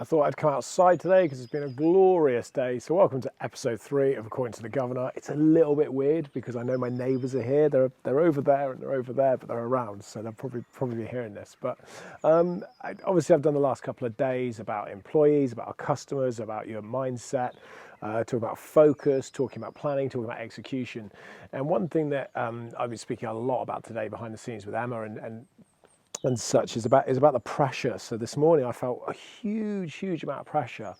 I thought I'd come outside today because it's been a glorious day. So welcome to episode 3 of According to the Governor. It's a little bit weird because I know my neighbours are here. They're over there and they're over there, but they're around, so they'll probably be hearing this. But obviously I've done the last couple of days about employees, about our customers, about your mindset, talking about focus, talking about planning, talking about execution. And one thing that I've been speaking a lot about today behind the scenes with Emma and such is about the pressure. So this morning I felt a huge amount of pressure,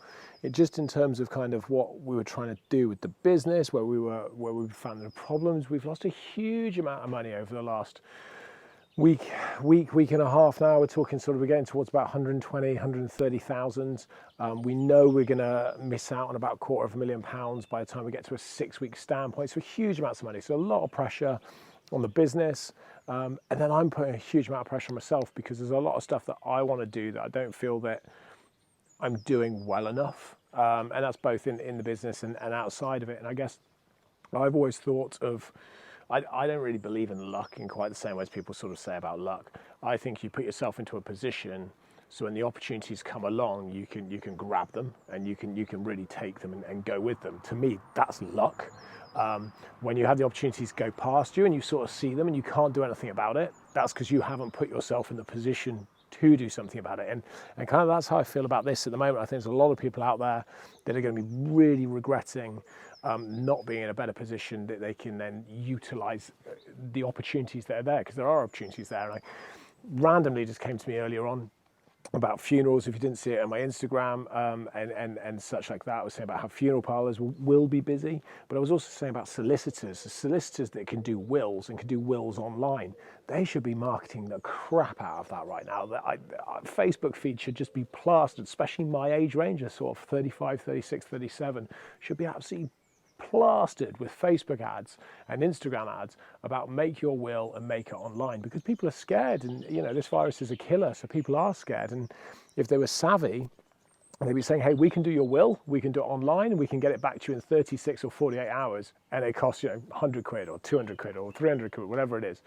just in terms of kind of what we were trying to do with the business, where we found the problems. We've lost a huge amount of money over the last week and a half now. We're talking we're getting towards about 120, 130,000. We know we're going to miss out on about £250,000 by the time we get to a 6-week standpoint. So huge amounts of money. So a lot of pressure on the business. And then I'm putting a huge amount of pressure on myself because there's a lot of stuff that I want to do that I don't feel that I'm doing well enough. And that's both in the business and outside of it. And I guess I've always thought of, I don't really believe in luck in quite the same way as people sort of say about luck. I think you put yourself into a position so when the opportunities come along, you can grab them and you can really take them and go with them. To me, that's luck. When you have the opportunities go past you and you sort of see them and you can't do anything about it, that's because you haven't put yourself in the position to do something about it. And kind of that's how I feel about this at the moment. I think there's a lot of people out there that are going to be really regretting not being in a better position that they can then utilize the opportunities that are there, because there are opportunities there. And I randomly just came to me earlier on about funerals. If you didn't see it on my Instagram and such like that, I was saying about how funeral parlours will be busy, but I was also saying about solicitors. The solicitors that can do wills and can do wills online, they should be marketing the crap out of that right now. Facebook feed should just be plastered, especially my age range, sort of 35, 36, 37, should be absolutely plastered with Facebook ads and Instagram ads about make your will and make it online, because people are scared, and this virus is a killer, so people are scared. And if they were savvy, they'd be saying, hey, we can do your will, we can do it online, and we can get it back to you in 36 or 48 hours, and it costs 100 quid or 200 quid or 300 quid, whatever it is.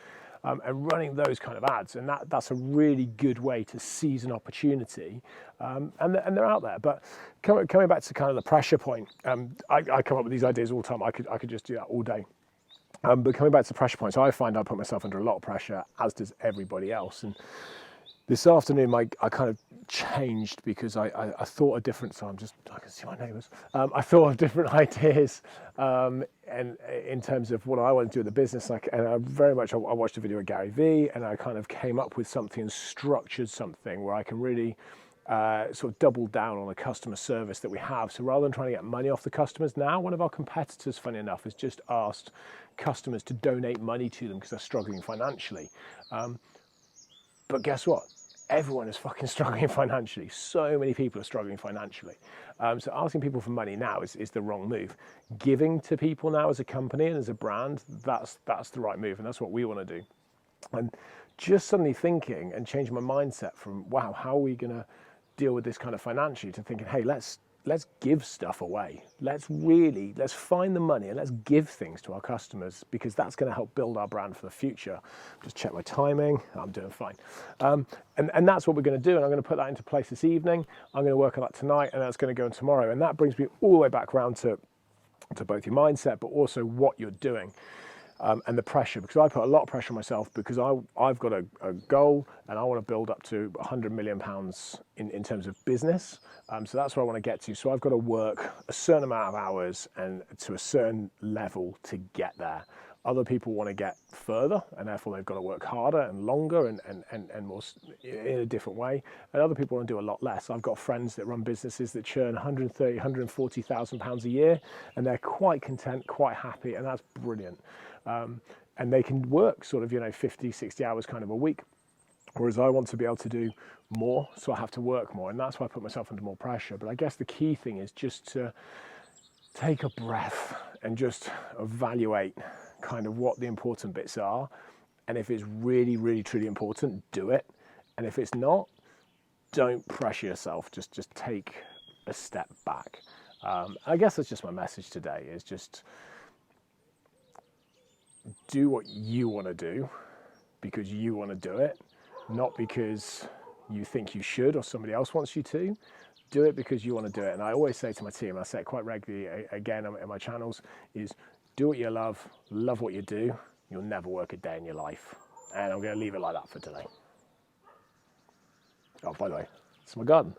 And running those kind of ads, and that's a really good way to seize an opportunity, and they're out there. But coming back to kind of the pressure point, I come up with these ideas all the time. I could just do that all day. But coming back to the pressure point, so I find I put myself under a lot of pressure, as does everybody else. And this afternoon, I kind of changed because I thought of different. So I can see my neighbours. I thought of different ideas, and in terms of what I want to do with the business. And I watched a video of Gary Vee, and I kind of came up with something and structured something where I can really sort of double down on the customer service that we have. So rather than trying to get money off the customers, now one of our competitors, funny enough, has just asked customers to donate money to them because they're struggling financially. But guess what? Everyone is fucking struggling financially. So many people are struggling financially. So asking people for money now is the wrong move. Giving to people now as a company and as a brand, that's the right move, and that's what we want to do. And just suddenly thinking and changing my mindset from, wow, how are we going to deal with this kind of financially, to thinking, hey, let's give stuff away. Let's find the money and let's give things to our customers, because that's going to help build our brand for the future. Just check my timing. I'm doing fine. And that's what we're going to do. And I'm going to put that into place this evening. I'm going to work on that tonight, and that's going to go in tomorrow. And that brings me all the way back around to both your mindset, but also what you're doing. And the pressure, because I put a lot of pressure on myself, because I've got a goal and I want to build up to £100 million in terms of business. So that's where I want to get to. So I've got to work a certain amount of hours and to a certain level to get there. Other people want to get further, and therefore they've got to work harder and longer and more in a different way. And other people want to do a lot less. I've got friends that run businesses that churn 130, 140,000 pounds a year, and they're quite content, quite happy, and that's brilliant. And they can work sort of 50, 60 hours kind of a week, whereas I want to be able to do more, so I have to work more, and that's why I put myself under more pressure. But I guess the key thing is just to take a breath and just evaluate kind of what the important bits are, and if it's really, really, truly important, do it. And if it's not, don't pressure yourself. Just take a step back. I guess that's just my message today, is just do what you want to do because you want to do it, not because you think you should or somebody else wants you to. Do it because you want to do it. And I always say to my team, I say it quite regularly again in my channels, is do what you love what you do. You'll never work a day in your life. And I'm going to leave it like that for today. Oh, by the way, it's my garden.